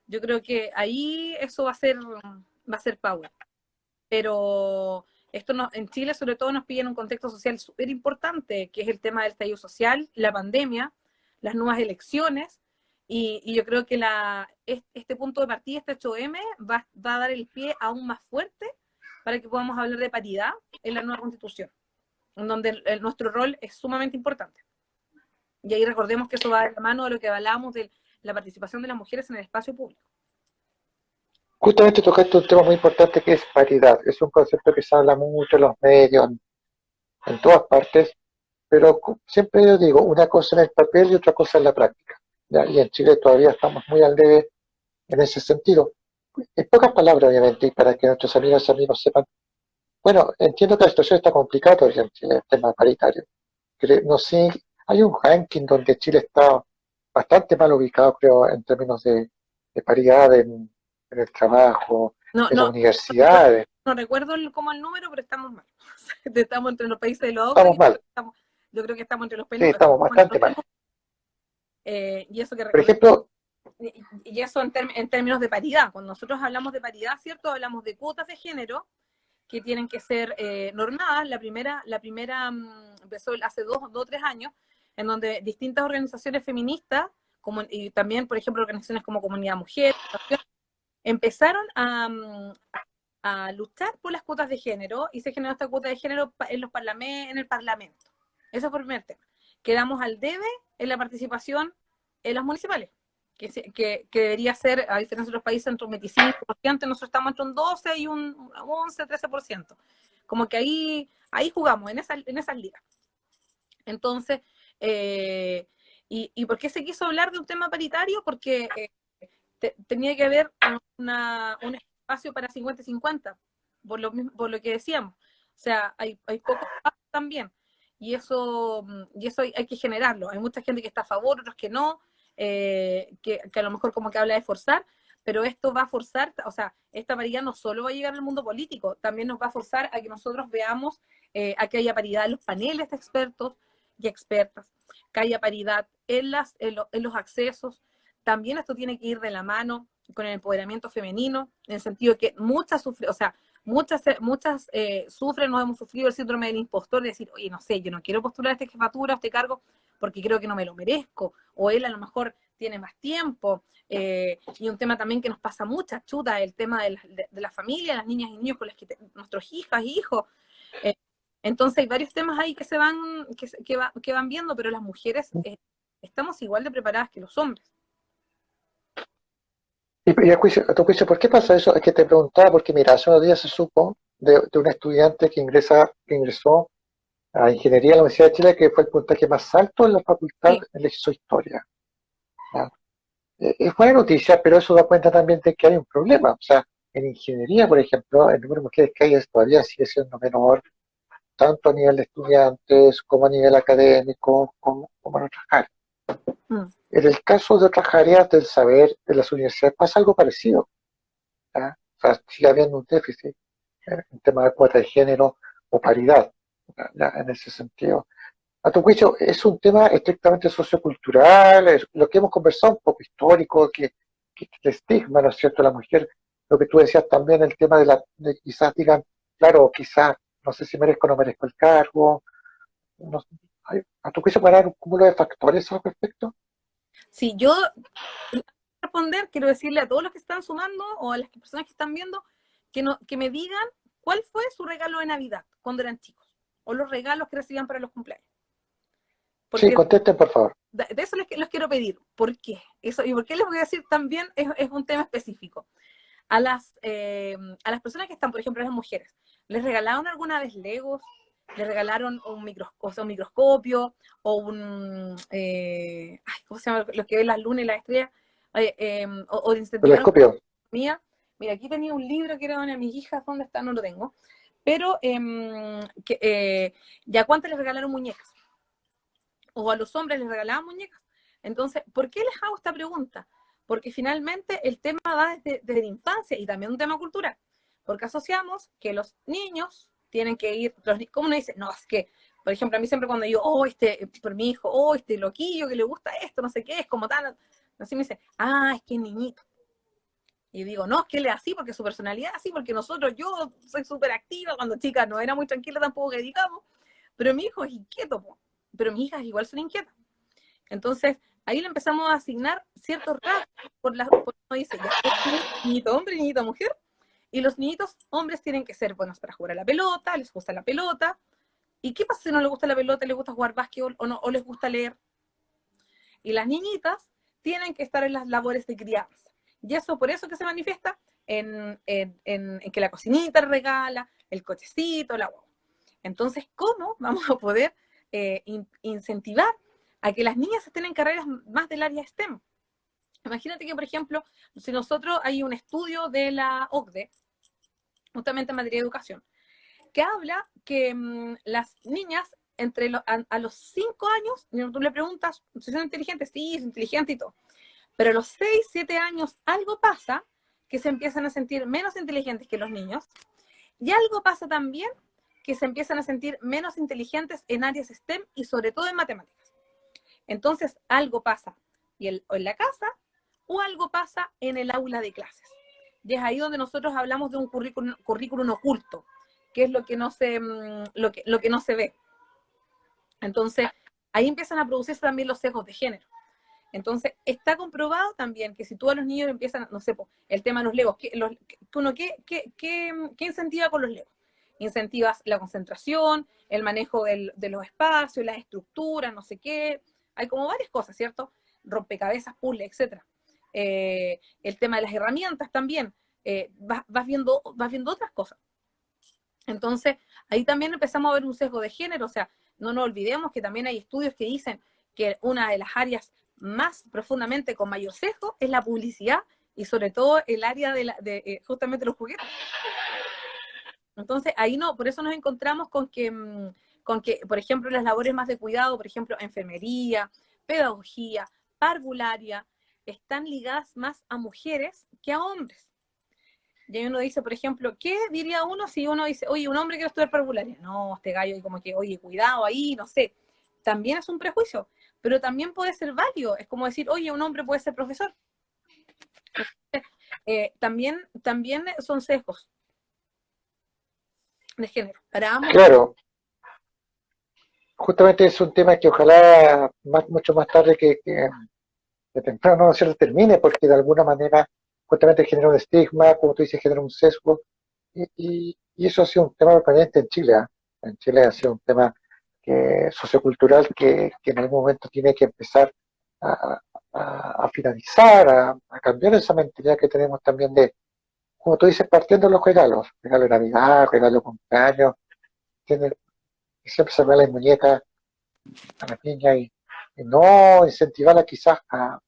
Yo creo que ahí eso va a ser power. Pero esto en Chile sobre todo nos pilla en un contexto social súper importante, que es el tema del estallido social, la pandemia, las nuevas elecciones, y yo creo que este punto de partida, este 8M, va a dar el pie aún más fuerte para que podamos hablar de paridad en la nueva constitución, en donde nuestro rol es sumamente importante. Y ahí recordemos que eso va de la mano de lo que hablamos de la participación de las mujeres en el espacio público. Justamente tocaste un tema muy importante que es paridad. Es un concepto que se habla mucho en los medios, en todas partes, pero siempre yo digo, una cosa en el papel y otra cosa en la práctica. ¿Ya? Y en Chile todavía estamos muy al debe en ese sentido. En pocas palabras, obviamente, y para que nuestros amigos y amigos sepan, bueno, entiendo que la situación está complicada todavía en Chile, el tema paritario. No sé, hay un ranking donde Chile está bastante mal ubicado, creo, en términos de paridad en el trabajo, No, en las no, universidades. no recuerdo como el número, pero estamos mal. Estamos entre los países de los OCDE Estamos y mal, yo creo que estamos entre los sí, penúltimos. estamos bastante mal. Y eso que Por recordemos, ejemplo, y eso en términos de paridad. Cuando nosotros hablamos de paridad, ¿cierto? Hablamos de cuotas de género que tienen que ser normadas. La primera empezó hace 2 o 3 años, en donde distintas organizaciones feministas, y también, por ejemplo, organizaciones como Comunidad Mujer, empezaron a luchar por las cuotas de género y se generó esta cuota de género en el Parlamento. Eso fue el primer tema. Quedamos al debe en la participación en las municipales, que debería ser, a diferencia de otros países, entre un 25%, nosotros estamos entre un 12 y un 11, 13%. Como que ahí jugamos, en esas ligas. Entonces, ¿y por qué se quiso hablar de un tema paritario? Porque tenía que haber un espacio para 50-50, por lo que decíamos. O sea, hay pocos espacios también, y eso hay que generarlo. Hay mucha gente que está a favor, otros que no, que a lo mejor como que habla de forzar, pero esto va a forzar, o sea, esta paridad no solo va a llegar al mundo político, también nos va a forzar a que nosotros veamos, a que haya paridad en los paneles de expertos y expertas, que haya paridad en los accesos. También esto tiene que ir de la mano con el empoderamiento femenino, en el sentido de que muchas sufren, o sea, muchas sufren, nos hemos sufrido el síndrome del impostor, de decir, oye, no sé, yo no quiero postular a esta jefatura, a este cargo, porque creo que no me lo merezco, o él a lo mejor tiene más tiempo, y un tema también que nos pasa mucha chuta, el tema de la familia, las niñas y niños con las que nuestros hijas y hijos. eh, entonces hay varios temas ahí que van viendo, pero las mujeres estamos igual de preparadas que los hombres. y a tu juicio, ¿por qué pasa eso? Es que te preguntaba, porque mira, hace unos días se supo de un estudiante que ingresó a Ingeniería en la Universidad de Chile, que fue el puntaje más alto en la facultad, Sí, en hizo historia. ¿Ya? Es buena noticia, pero eso da cuenta también de que hay un problema. O sea, en ingeniería, por ejemplo, el número de mujeres que hay todavía sigue siendo menor, tanto a nivel de estudiantes como a nivel académico, como en otras áreas. mm, En el caso de otras áreas del saber de las universidades pasa algo parecido. ¿Ya? O sea, sigue habiendo un déficit en tema de cuota de género o paridad, ¿ya? En ese sentido. A tu juicio, ¿es un tema estrictamente sociocultural? ¿Es lo que hemos conversado, un poco histórico, que el estigma, ¿no es cierto?, de la mujer? Lo que tú decías también, el tema de quizás digan, claro, quizás, no sé si merezco o no merezco el cargo. No, ¿a tu juicio puede haber un cúmulo de factores al respecto? si yo responder, quiero decirle a todos los que están sumando o a las personas que están viendo que me digan cuál fue su regalo de Navidad cuando eran chicos o los regalos que recibían para los cumpleaños. Sí, Porque contesten, por favor. de eso los quiero pedir. ¿Por qué? Y por qué les voy a decir también es un tema específico. A las personas que están, por ejemplo, las mujeres, ¿les regalaron alguna vez Legos? ¿Les regalaron un microscopio o ¿cómo se llama? Los que ven las lunas y las estrellas, o les incentivaron con Telescopio. mía. Mira, aquí tenía un libro que era de mis hijas, ¿dónde está? No lo tengo. Pero, ¿ya cuánto les regalaron muñecas? O a los hombres les regalaban muñecas. Entonces, ¿por qué les hago esta pregunta? Porque finalmente el tema va desde la infancia y también un tema cultural. Porque asociamos que los niños tienen que ir, ¿cómo uno dice? No, es que, por ejemplo, a mí siempre cuando yo, por mi hijo, este loquillo que le gusta esto, no sé qué, es como tal, así me dice, es que es niñito. Y digo, no, es que él es así porque su personalidad es así, porque yo soy súper activa, cuando chica no era muy tranquila tampoco que digamos, pero mi hijo es inquieto, po. Pero mis hijas igual son inquietas. Entonces, ahí le empezamos a asignar ciertos rasgos por uno dice, ya, niñito hombre, niñita mujer, y los niñitos hombres tienen que ser buenos para jugar a la pelota, les gusta la pelota. ¿Y qué pasa si no les gusta la pelota, les gusta jugar básquetbol o no, o les gusta leer? Y las niñitas tienen que estar en las labores de crianza. Y eso por eso que se manifiesta en que la cocinita regala, el cochecito, la guagua. Entonces, ¿cómo vamos a poder incentivar a que las niñas estén en carreras más del área STEM? Imagínate que, por ejemplo, si nosotros hay un estudio de la OCDE, justamente en materia de educación, que habla que las niñas a los 5 años, tú le preguntas si son inteligentes, sí, es inteligente y todo, pero a los 6, 7 años algo pasa que se empiezan a sentir menos inteligentes que los niños, y algo pasa también que se empiezan a sentir menos inteligentes en áreas STEM y sobre todo en matemáticas. Entonces, algo pasa o en la casa o algo pasa en el aula de clases. Y es ahí donde nosotros hablamos de un currículum oculto, que es lo que no se ve. Entonces, ahí empiezan a producirse también los sesgos de género. Entonces, está comprobado también que si tú a los niños empiezan, no sé, el tema de los legos, ¿qué incentiva con los legos? Incentivas la concentración, el manejo de los espacios, las estructuras, no sé qué. Hay como varias cosas, ¿cierto? Rompecabezas, puzzles, etc. El tema de las herramientas también. Vas viendo otras cosas. Entonces, ahí también empezamos a ver un sesgo de género. O sea, no nos olvidemos que también hay estudios que dicen que una de las áreas más profundamente con mayor sesgo es la publicidad y sobre todo el área de justamente los juguetes. Entonces, ahí no, por eso nos encontramos con que, por ejemplo, las labores más de cuidado, por ejemplo, enfermería, pedagogía, parvularia, están ligadas más a mujeres que a hombres. Y ahí uno dice, por ejemplo, ¿qué diría uno si uno dice, oye, un hombre quiere estudiar parvularia? No, este gallo, y como que, oye, cuidado ahí, no sé. También es un prejuicio, pero también puede ser válido. Es como decir, oye, un hombre puede ser profesor. También son sesgos de género. Para ambos. Claro, justamente es un tema que ojalá mucho más tarde que temprano no se lo termine, porque de alguna manera justamente genera un estigma, como tú dices, genera un sesgo, y eso ha sido un tema permanente en Chile. ¿Ah? En Chile ha sido un tema sociocultural que en algún momento tiene que empezar a, a finalizar, a cambiar esa mentalidad que tenemos también de, como tú dices, partiendo de los regalos, regalo de Navidad, regalo de cumpleaños, tiene, siempre se ve la muñeca a la niña y no incentivarla quizás a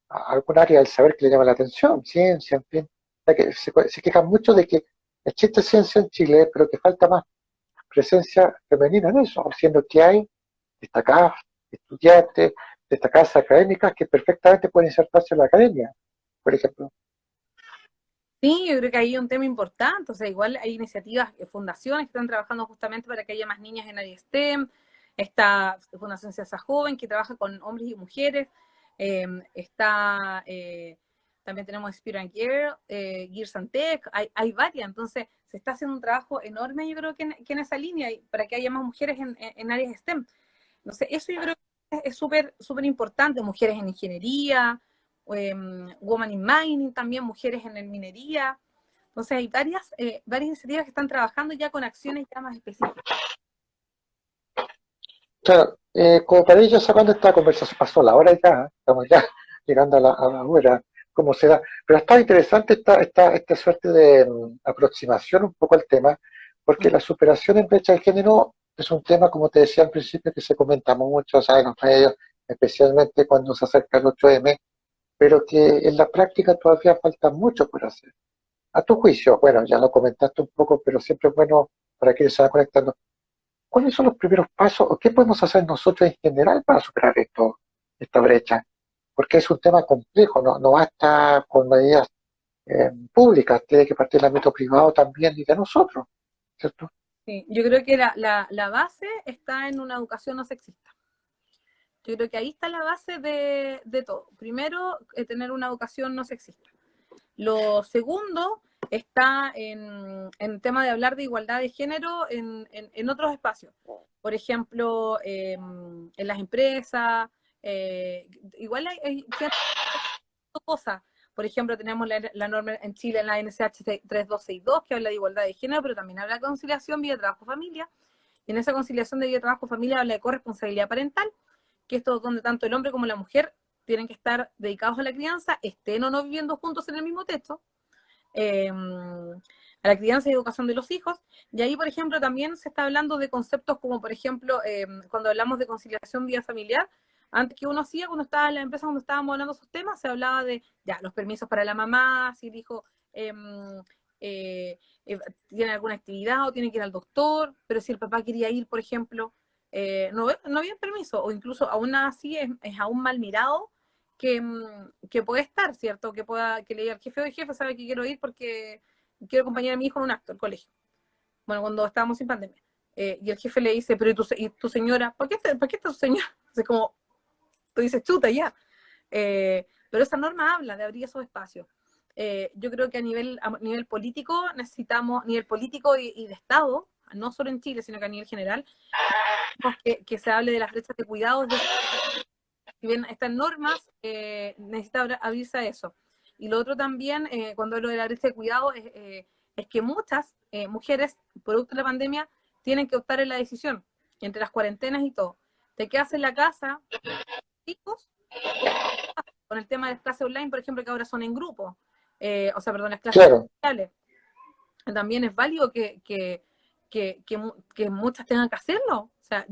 algún área del saber que le llama la atención, ciencia, en fin. O sea que se quejan mucho de que existe ciencia en Chile, pero que falta más presencia femenina en eso, siendo que hay destacadas estudiantes, destacadas académicas que perfectamente pueden insertarse en la academia, por ejemplo. Sí, yo creo que ahí hay un tema importante, o sea, igual hay iniciativas, fundaciones que están trabajando justamente para que haya más niñas en área STEM, esta Fundación Ciencia Joven que trabaja con hombres y mujeres, también tenemos Spirit and Gear, Gears and Tech, hay varias, entonces se está haciendo un trabajo enorme yo creo que en esa línea para que haya más mujeres en áreas STEM. No sé, eso yo creo que es súper súper importante, mujeres en ingeniería, Woman in Mining, también mujeres en minería. Entonces hay varias iniciativas que están trabajando ya con acciones ya más específicas. Claro, como para ello, cuando esta conversación pasó la hora ya, estamos ya llegando a la hora, cómo se da. Pero está interesante esta suerte de aproximación un poco al tema, porque la superación en brecha de género es un tema, como te decía al principio, que se comenta mucho, o sea, en los medios, especialmente cuando se acerca el 8M, pero que en la práctica todavía falta mucho por hacer. A tu juicio, bueno, ya lo comentaste un poco, pero siempre es bueno para quienes se van conectando. ¿Cuáles son los primeros pasos o qué podemos hacer nosotros en general para superar esta brecha? Porque es un tema complejo, no basta con medidas públicas, tiene que partir del ámbito privado también y de nosotros, ¿cierto? Sí, yo creo que la base está en una educación no sexista. Yo creo que ahí está la base de todo. Primero, tener una educación no sexista. Lo segundo está en tema de hablar de igualdad de género en otros espacios. Por ejemplo, en las empresas, igual hay ciertas cosas. Por ejemplo, tenemos la norma en Chile, en la NSH 3262, que habla de igualdad de género, pero también habla de conciliación vida trabajo-familia. Y en esa conciliación de vida trabajo-familia habla de corresponsabilidad parental, que esto es donde tanto el hombre como la mujer tienen que estar dedicados a la crianza, estén o no viviendo juntos en el mismo techo, a la crianza y educación de los hijos. Y ahí, por ejemplo, también se está hablando de conceptos como, por ejemplo, cuando hablamos de conciliación vida familiar, antes que uno hacía, cuando estaba en la empresa, cuando estábamos hablando de esos temas, se hablaba de, ya, los permisos para la mamá, si el hijo eh, tiene alguna actividad o tiene que ir al doctor, pero si el papá quería ir, por ejemplo, no había permiso, o incluso aún así es aún mal mirado que puede estar, ¿cierto? Que le diga al jefe, oye, jefe, sabe que quiero ir porque quiero acompañar a mi hijo en un acto al colegio. Bueno, cuando estábamos sin pandemia. Y el jefe le dice, pero ¿y tu señora? ¿Por qué está tu señora? Así como, tú dices, chuta, ya. Pero esa norma habla de abrir esos espacios. Yo creo que a nivel político necesitamos, nivel político y de Estado, no solo en Chile, sino que a nivel general, que se hable de las brechas de cuidados. Si bien estas normas, necesita abrirse a eso. Y lo otro también, cuando hablo de la brecha de cuidado, es que muchas mujeres, producto de la pandemia, tienen que optar en la decisión, entre las cuarentenas y todo. ¿Te quedas en la casa, hijos, con el tema de las clases online, por ejemplo, que ahora son en grupo? Perdón, las clases Claro, digitales. También es válido que muchas tengan que hacerlo. O sea,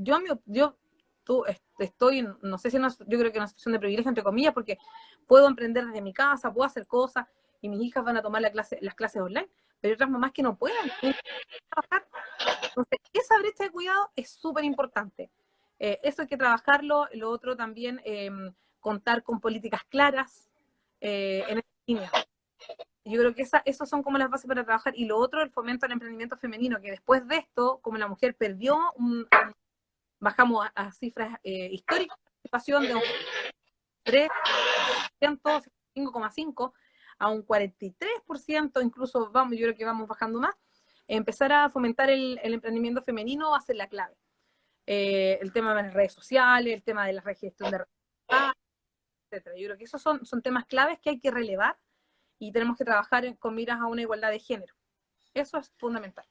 estoy, no sé si yo creo que en una situación de privilegio, entre comillas, porque puedo emprender desde mi casa, puedo hacer cosas, y mis hijas van a tomar las clases online, pero hay otras mamás que no pueden, tienen que trabajar. Entonces, esa brecha de cuidado es súper importante. Eso hay que trabajarlo. Lo otro también, contar con políticas claras en esta línea. Yo creo que esos son como las bases para trabajar. Y lo otro, el fomento al emprendimiento femenino, que después de esto, como la mujer perdió, bajamos a cifras históricas de participación de un 3%, 5,5% a un 43%, incluso yo creo que vamos bajando más. Empezar a fomentar el emprendimiento femenino va a ser la clave. El tema de las redes sociales, el tema de la gestión de redes sociales, etcétera. Yo creo que esos son temas claves que hay que relevar y tenemos que trabajar con miras a una igualdad de género. Eso es fundamental.